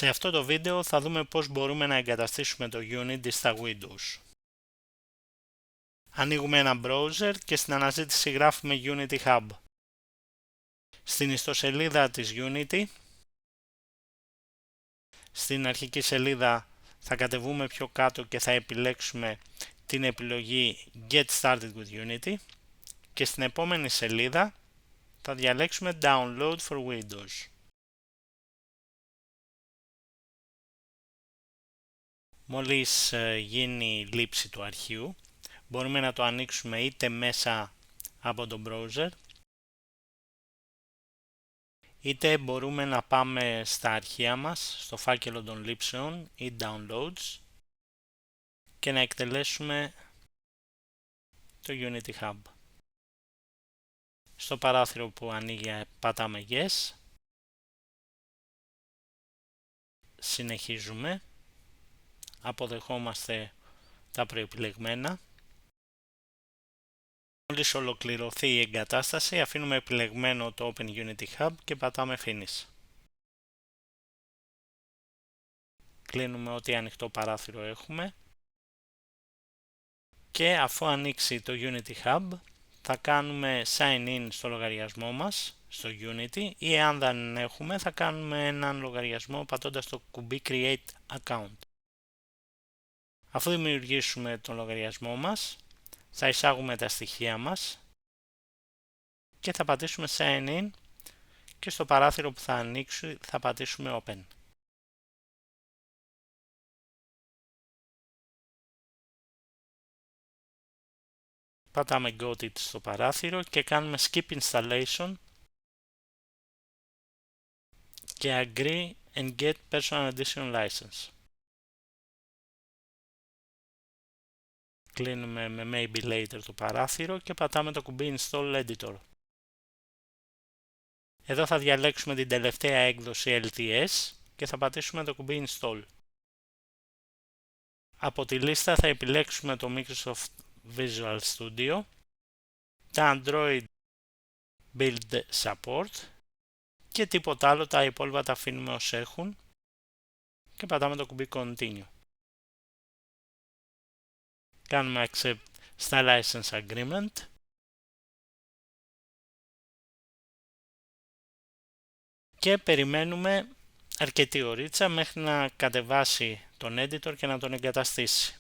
Σε αυτό το βίντεο θα δούμε πώς μπορούμε να εγκαταστήσουμε το Unity στα Windows. Ανοίγουμε ένα browser και στην αναζήτηση γράφουμε Unity Hub. Στην ιστοσελίδα της Unity, στην αρχική σελίδα θα κατεβούμε πιο κάτω και θα επιλέξουμε την επιλογή Get Started with Unity και στην επόμενη σελίδα θα διαλέξουμε Download for Windows. Μόλις γίνει η λήψη του αρχείου, μπορούμε να το ανοίξουμε είτε μέσα από τον browser, είτε μπορούμε να πάμε στα αρχεία μας, στο φάκελο των λήψεων ή downloads και να εκτελέσουμε το Unity Hub. Στο παράθυρο που ανοίγει πατάμε Yes, συνεχίζουμε, αποδεχόμαστε τα προεπιλεγμένα. Μόλις ολοκληρωθεί η εγκατάσταση, αφήνουμε επιλεγμένο το Open Unity Hub και πατάμε Finish. Κλείνουμε ό,τι ανοιχτό παράθυρο έχουμε και αφού ανοίξει το Unity Hub θα κάνουμε Sign In στο λογαριασμό μας στο Unity ή αν δεν έχουμε θα κάνουμε έναν λογαριασμό πατώντας το κουμπί Create Account. Αφού δημιουργήσουμε τον λογαριασμό μας θα εισάγουμε τα στοιχεία μας και θα πατήσουμε Sign In και στο παράθυρο που θα ανοίξει θα πατήσουμε Open. Πατάμε Got It στο παράθυρο και κάνουμε Skip Installation και Agree and Get Personal Edition License. Κλείνουμε με Maybe Later το παράθυρο και πατάμε το κουμπί Install Editor. Εδώ θα διαλέξουμε την τελευταία έκδοση LTS και θα πατήσουμε το κουμπί Install. Από τη λίστα θα επιλέξουμε το Microsoft Visual Studio, τα Android Build Support και τίποτα άλλο, τα υπόλοιπα τα αφήνουμε ως έχουν και πατάμε το κουμπί Continue. Κάνουμε Accept στα License Agreement και περιμένουμε αρκετή ωρίτσα μέχρι να κατεβάσει τον editor και να τον εγκαταστήσει.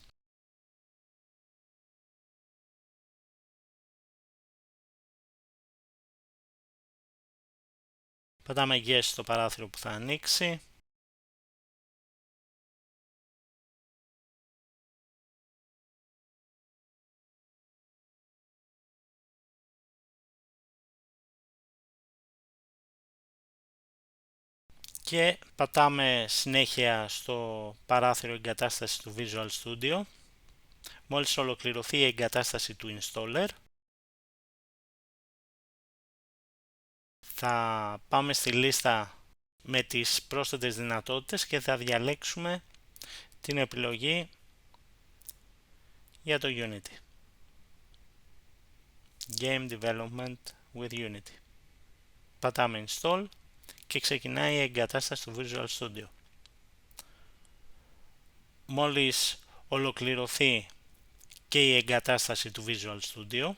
Πατάμε Yes στο παράθυρο που θα ανοίξει. Και πατάμε συνέχεια στο παράθυρο εγκατάσταση του Visual Studio. Μόλις ολοκληρωθεί η εγκατάσταση του installer, θα πάμε στη λίστα με τις πρόσθετες δυνατότητες και θα διαλέξουμε την επιλογή για το Unity. Game Development with Unity. Πατάμε Install και ξεκινάει η εγκατάσταση του Visual Studio. Μόλις ολοκληρωθεί και η εγκατάσταση του Visual Studio,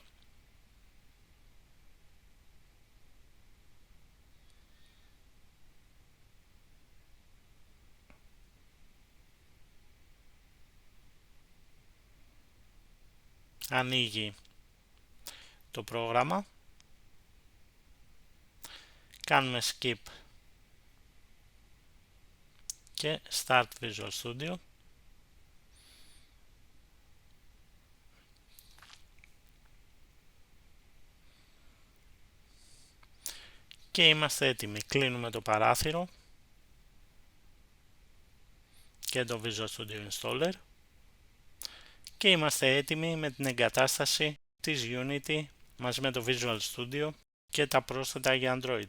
ανοίγει το πρόγραμμα, κάνουμε Skip και Start Visual Studio και είμαστε έτοιμοι. Κλείνουμε το παράθυρο και το Visual Studio Installer και είμαστε έτοιμοι με την εγκατάσταση της Unity μαζί με το Visual Studio και τα πρόσθετα για Android.